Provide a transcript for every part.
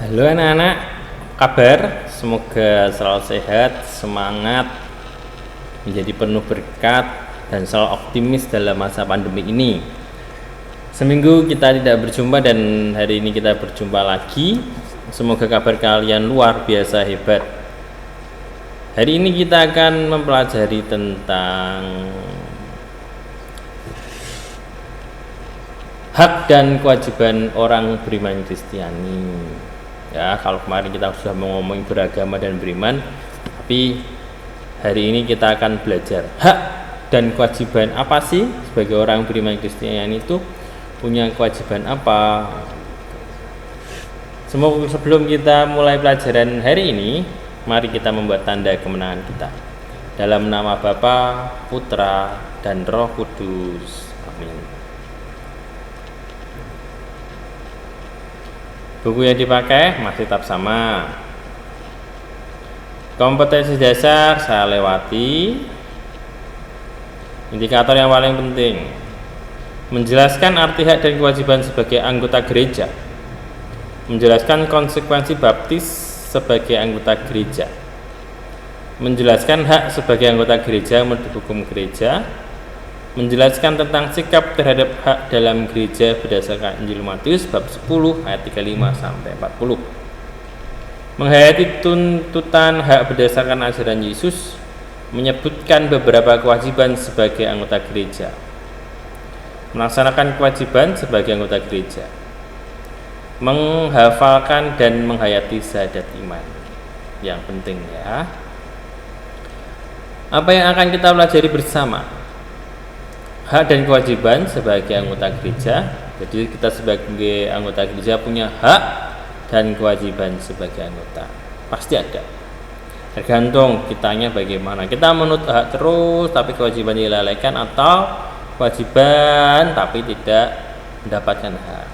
Halo anak-anak, kabar? Semoga selalu sehat, semangat, menjadi penuh berkat, dan selalu optimis dalam masa pandemi ini. Seminggu kita tidak berjumpa dan hari ini kita berjumpa lagi. Semoga kabar kalian luar biasa hebat. Hari ini kita akan mempelajari tentang hak dan kewajiban orang beriman Kristiani. Ya, kalau kemarin kita sudah ngomongin beragama dan beriman, tapi hari ini kita akan belajar hak dan kewajiban apa sih sebagai orang beriman Kristiani itu punya kewajiban apa. Semoga sebelum kita mulai pelajaran hari ini, mari kita membuat tanda kemenangan kita. Dalam nama Bapa, Putra, dan Roh Kudus. Amin. Buku yang dipakai masih tetap sama. Kompetensi dasar saya lewati. Indikator yang paling penting, menjelaskan arti hak dan kewajiban sebagai anggota gereja, menjelaskan konsekuensi baptis sebagai anggota gereja, menjelaskan hak sebagai anggota gereja menurut hukum gereja, menjelaskan tentang sikap terhadap hak dalam gereja berdasarkan Injil Matius bab 10 ayat 35 sampai 40. Menghayati tuntutan hak berdasarkan ajaran Yesus, menyebutkan beberapa kewajiban sebagai anggota gereja, melaksanakan kewajiban sebagai anggota gereja, menghafalkan dan menghayati syahadat iman. Yang penting ya. Apa yang akan kita pelajari bersama? Hak dan kewajiban sebagai anggota gereja. Jadi kita sebagai anggota gereja punya hak dan kewajiban sebagai anggota. Pasti ada. Tergantung kitanya bagaimana. Kita menurut hak terus tapi kewajiban dilalaikan, atau kewajiban tapi tidak mendapatkan hak.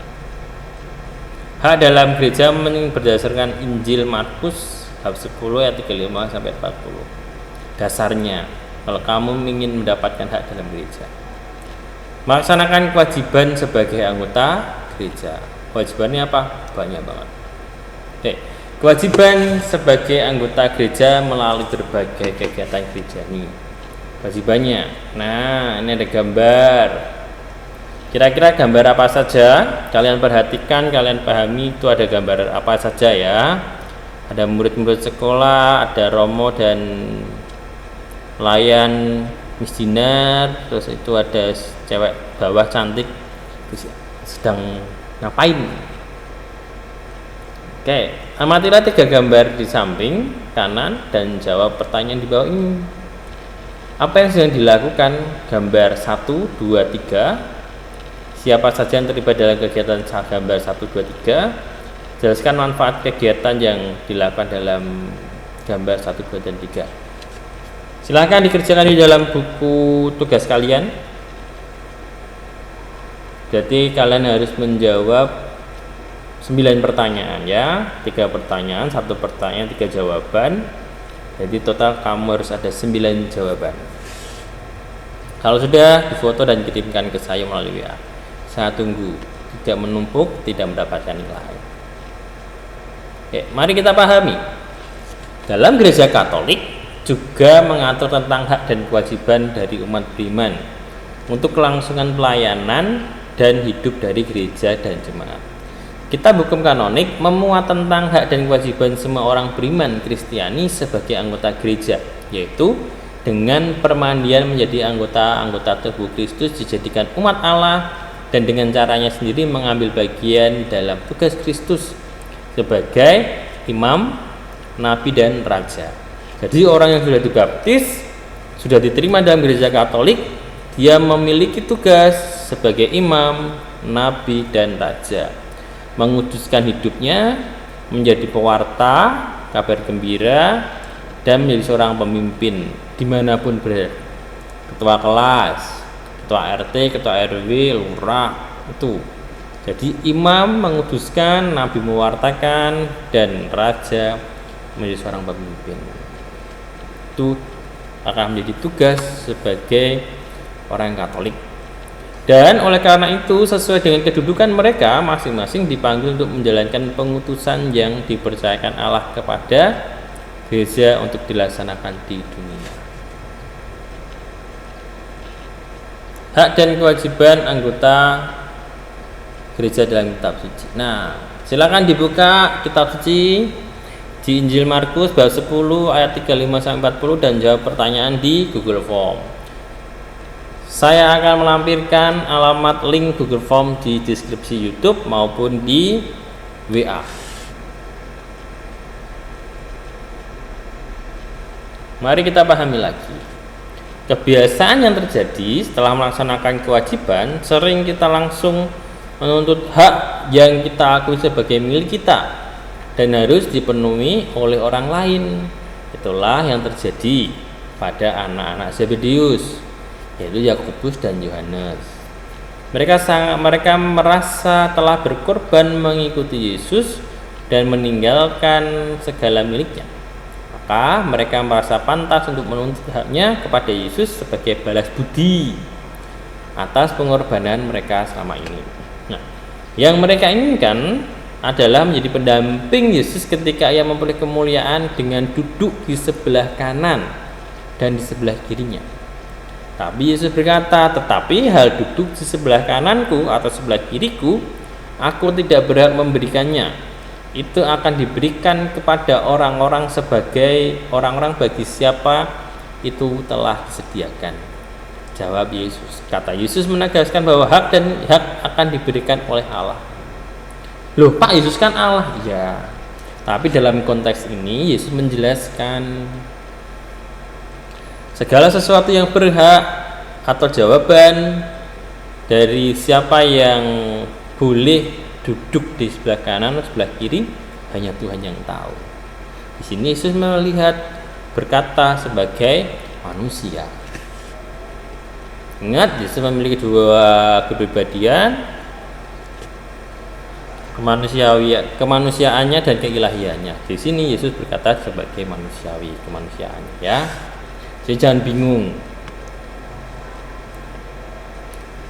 Hak dalam gereja berdasarkan Injil Markus bab 10 ayat 35 sampai 40. Dasarnya kalau kamu ingin mendapatkan hak dalam gereja, melaksanakan kewajiban sebagai anggota gereja. Kewajibannya apa? Banyak banget. Oke. Kewajiban sebagai anggota gereja melalui berbagai kegiatan gereja nih. Kewajibannya. Nah, ini ada gambar. Kira-kira gambar apa saja? Kalian perhatikan, kalian pahami itu ada gambar apa saja ya. Ada murid-murid sekolah, ada romo dan pelayan Miss Dinar, terus itu ada cewek bawah cantik sedang ngapain. Oke, amatilah 3 gambar di samping kanan dan jawab pertanyaan di bawah ini. Apa yang sedang dilakukan? Gambar 1, 2, 3. Siapa saja yang terlibat dalam kegiatan gambar 1, 2, 3. Jelaskan manfaat kegiatan yang dilakukan dalam gambar 1, 2, dan 3. Silahkan dikerjakan di dalam buku tugas kalian. Jadi kalian harus menjawab 9 pertanyaan ya. 3 pertanyaan, 1 pertanyaan, 3 jawaban. Jadi total kamu harus ada 9 jawaban. Kalau sudah, difoto dan kirimkan ke saya melalui WA. Saya tunggu. Tidak menumpuk, tidak mendapatkan nilai. Oke, mari kita pahami. Dalam gereja Katolik juga mengatur tentang hak dan kewajiban dari umat beriman untuk kelangsungan pelayanan dan hidup dari gereja dan jemaat. Kitab Hukum Kanonik memuat tentang hak dan kewajiban semua orang beriman Kristiani sebagai anggota gereja, yaitu dengan permandian menjadi anggota tubuh Kristus, dijadikan umat Allah, dan dengan caranya sendiri mengambil bagian dalam tugas Kristus sebagai imam, nabi, dan raja. Jadi orang yang sudah dibaptis, sudah diterima dalam gereja Katolik, dia memiliki tugas sebagai imam, nabi, dan raja, menguduskan hidupnya, menjadi pewarta kabar gembira, dan menjadi seorang pemimpin dimanapun berada. Ketua kelas, ketua RT, ketua RW, lurah, itu. Jadi imam menguduskan, nabi mewartakan, dan raja menjadi seorang pemimpin. Itu akan menjadi tugas sebagai orang Katolik. Dan oleh karena itu, sesuai dengan kedudukan mereka, masing-masing dipanggil untuk menjalankan pengutusan yang dipercayakan Allah kepada gereja untuk dilaksanakan di dunia. Hak dan kewajiban anggota gereja dalam kitab suci. Nah, silakan dibuka kitab suci di Injil Markus bab 10 ayat 35 sampai 40 dan jawab pertanyaan di Google Form. Saya akan melampirkan alamat link Google Form di deskripsi YouTube maupun di WA. Mari kita pahami lagi. Kebiasaan yang terjadi setelah melaksanakan kewajiban, sering kita langsung menuntut hak yang kita akui sebagai milik kita dan harus dipenuhi oleh orang lain. Itulah yang terjadi pada anak-anak Zebedeus, yaitu Yakobus dan Yohanes. Mereka merasa telah berkorban mengikuti Yesus dan meninggalkan segala miliknya. Maka mereka merasa pantas untuk menuntut haknya kepada Yesus sebagai balas budi atas pengorbanan mereka selama ini. Nah, yang mereka inginkan adalah menjadi pendamping Yesus ketika ia memperoleh kemuliaan dengan duduk di sebelah kanan dan di sebelah kirinya. Tapi Yesus berkata, tetapi hal duduk di sebelah kananku atau sebelah kiriku, aku tidak berhak memberikannya. Itu akan diberikan kepada orang-orang sebagai orang-orang bagi siapa itu telah disediakan. Jawab Yesus. Kata Yesus menegaskan bahwa hak akan diberikan oleh Allah. Loh, Pak, Yesus kan Allah. Ya. Tapi dalam konteks ini Yesus menjelaskan segala sesuatu yang berhak atau jawaban dari siapa yang boleh duduk di sebelah kanan atau sebelah kiri hanya Tuhan yang tahu. Di sini Yesus melihat berkata sebagai manusia. Ingat, Yesus memiliki dua kepribadian, kemanusiaannya dan keilahiannya. Di sini Yesus berkata sebagai manusiawi, kemanusiaannya, ya. Jadi jangan bingung.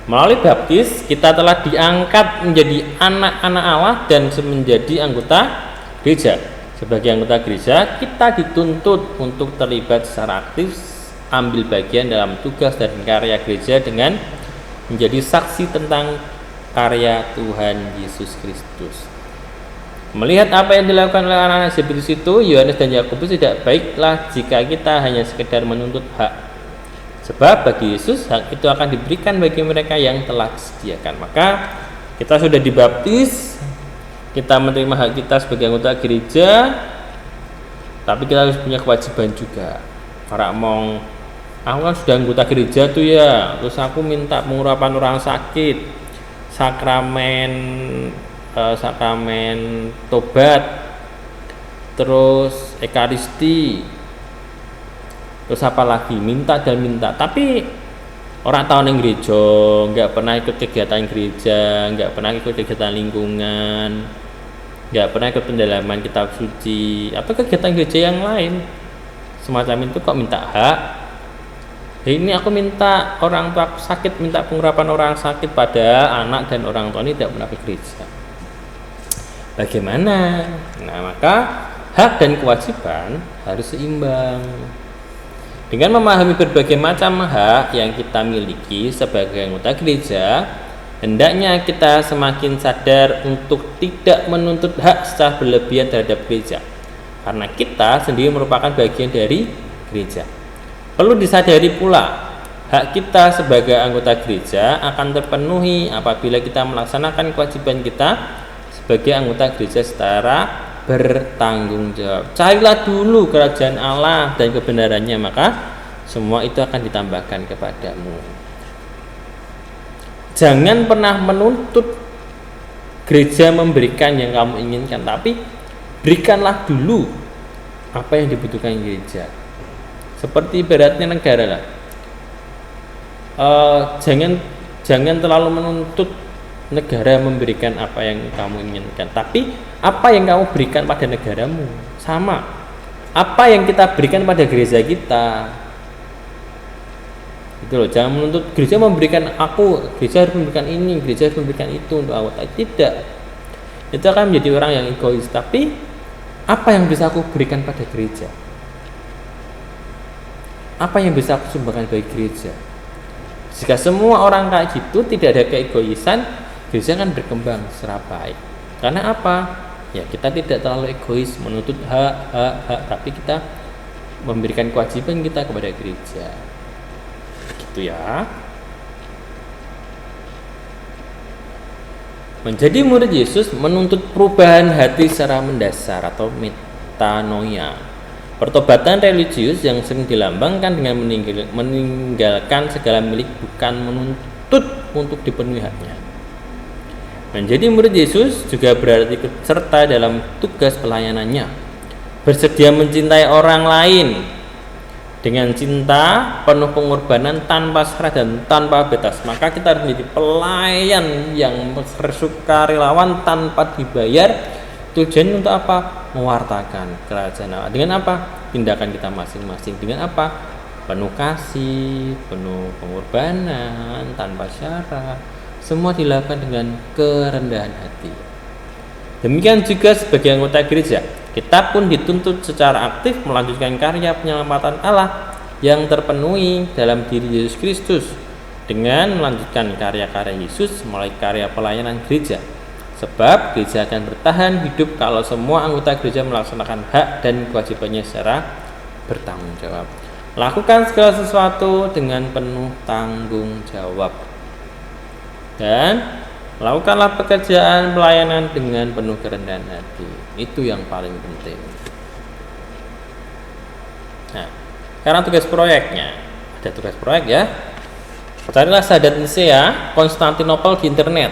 Melalui baptis kita telah diangkat menjadi anak-anak Allah dan menjadi anggota gereja. Sebagai anggota gereja, kita dituntut untuk terlibat secara aktif, ambil bagian dalam tugas dan karya gereja dengan menjadi saksi tentang karya Tuhan Yesus Kristus. Melihat apa yang dilakukan oleh anak-anak Zebedeus itu, Yohanes dan Yakobus, tidak baiklah jika kita hanya sekedar menuntut hak. Sebab bagi Yesus hak itu akan diberikan bagi mereka yang telah disediakan. Maka kita sudah dibaptis, kita menerima hak kita sebagai anggota gereja, tapi kita harus punya kewajiban juga. Para omong, aku kan sudah anggota gereja tuh ya, terus aku minta pengurapan orang sakit, sakramen tobat, terus ekaristi, terus apa lagi, minta dan minta, tapi orang tahu yang gereja, nggak pernah ikut kegiatan gereja, nggak pernah ikut kegiatan lingkungan, nggak pernah ikut pendalaman kitab suci atau kegiatan gereja yang lain semacam itu, kok minta hak. Ini aku minta orang tua sakit, minta pengurapan orang sakit, pada anak dan orang tua ini tidak pernah ke gereja. Bagaimana? Nah, maka hak dan kewajiban harus seimbang. Dengan memahami berbagai macam hak yang kita miliki sebagai anggota gereja, hendaknya kita semakin sadar untuk tidak menuntut hak secara berlebihan terhadap gereja, karena kita sendiri merupakan bagian dari gereja. Perlu disadari pula, hak kita sebagai anggota gereja akan terpenuhi apabila kita melaksanakan kewajiban kita sebagai anggota gereja secara bertanggung jawab. Carilah dulu kerajaan Allah dan kebenarannya, maka semua itu akan ditambahkan kepadamu. Jangan pernah menuntut gereja memberikan yang kamu inginkan, tapi berikanlah dulu apa yang dibutuhkan gereja. Seperti ibaratnya negara lah. Jangan terlalu menuntut negara memberikan apa yang kamu inginkan, tapi apa yang kamu berikan pada negaramu sama apa yang kita berikan pada gereja kita. Gitu loh, jangan menuntut gereja memberikan aku, gereja harus memberikan ini, gereja harus memberikan itu untuk anggota. Tidak. Itu akan menjadi orang yang egois. Tapi apa yang bisa aku berikan pada gereja? Apa yang bisa aku sumbangkan bagi gereja? Jika semua orang kayak gitu, tidak ada keegoisan, gereja akan berkembang secara baik. Karena apa? Ya kita tidak terlalu egois menuntut hak, tapi kita memberikan kewajiban kita kepada gereja. Gitu ya. Menjadi murid Yesus menuntut perubahan hati secara mendasar atau metanoia. Pertobatan religius yang sering dilambangkan dengan meninggalkan segala milik, bukan menuntut untuk dipenuhi haknya. Menjadi murid Yesus juga berarti ikut serta dalam tugas pelayanannya, bersedia mencintai orang lain dengan cinta penuh pengorbanan tanpa syarat dan tanpa batas. Maka kita harus menjadi pelayan yang sukarelawan tanpa dibayar. Tujuan untuk apa? Mewartakan kerajaan Allah. Dengan apa? Tindakan kita masing-masing. Dengan apa? Penuh kasih, penuh pengorbanan, tanpa syarat. Semua dilakukan dengan kerendahan hati. Demikian juga sebagai anggota gereja, kita pun dituntut secara aktif melanjutkan karya penyelamatan Allah yang terpenuhi dalam diri Yesus Kristus dengan melanjutkan karya-karya Yesus melalui karya pelayanan gereja. Sebab gereja akan bertahan hidup kalau semua anggota gereja melaksanakan hak dan kewajibannya secara bertanggung jawab. Lakukan segala sesuatu dengan penuh tanggung jawab. Dan lakukanlah pekerjaan pelayanan dengan penuh kerendahan hati. Itu yang paling penting. Nah, sekarang tugas proyeknya. Ada tugas proyek ya. Carilah Syahadat Nisea Konstantinopel di internet.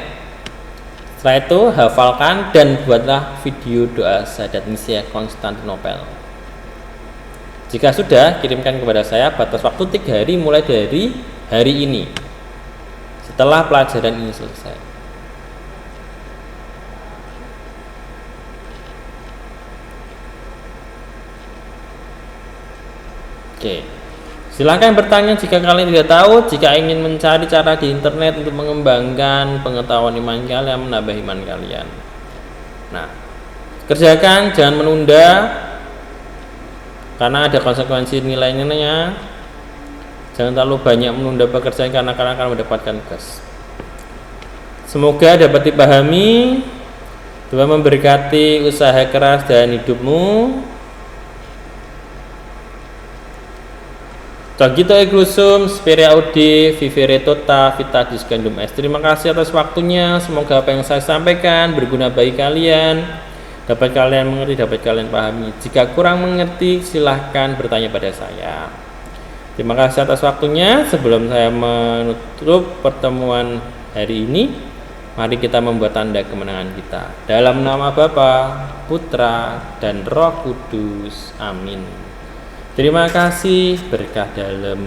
Setelah itu hafalkan dan buatlah video doa Syahadat Nisea Konstantinopel. Jika sudah, kirimkan kepada saya batas waktu 3 hari mulai dari hari ini. Setelah pelajaran ini selesai. Oke. Silakan bertanya jika kalian tidak tahu, jika ingin mencari cara di internet untuk mengembangkan pengetahuan iman kalian, menambah iman kalian. Nah, kerjakan, jangan menunda, karena ada konsekuensi nilainya. Jangan terlalu banyak menunda pekerjaan karena kalian akan mendapatkan tugas. Semoga dapat dipahami. Tuhan memberkati usaha keras dan hidupmu. Cogito Egrusum, Spire Audi, Vivere Tota, Vita Discandum S. Terima kasih atas waktunya. Semoga apa yang saya sampaikan berguna bagi kalian, dapat kalian mengerti, dapat kalian pahami. Jika kurang mengerti, silahkan bertanya pada saya. Terima kasih atas waktunya. Sebelum saya menutup pertemuan hari ini, mari kita membuat tanda kemenangan kita. Dalam nama Bapa, Putra, dan Roh Kudus. Amin. Terima kasih, berkah dalam.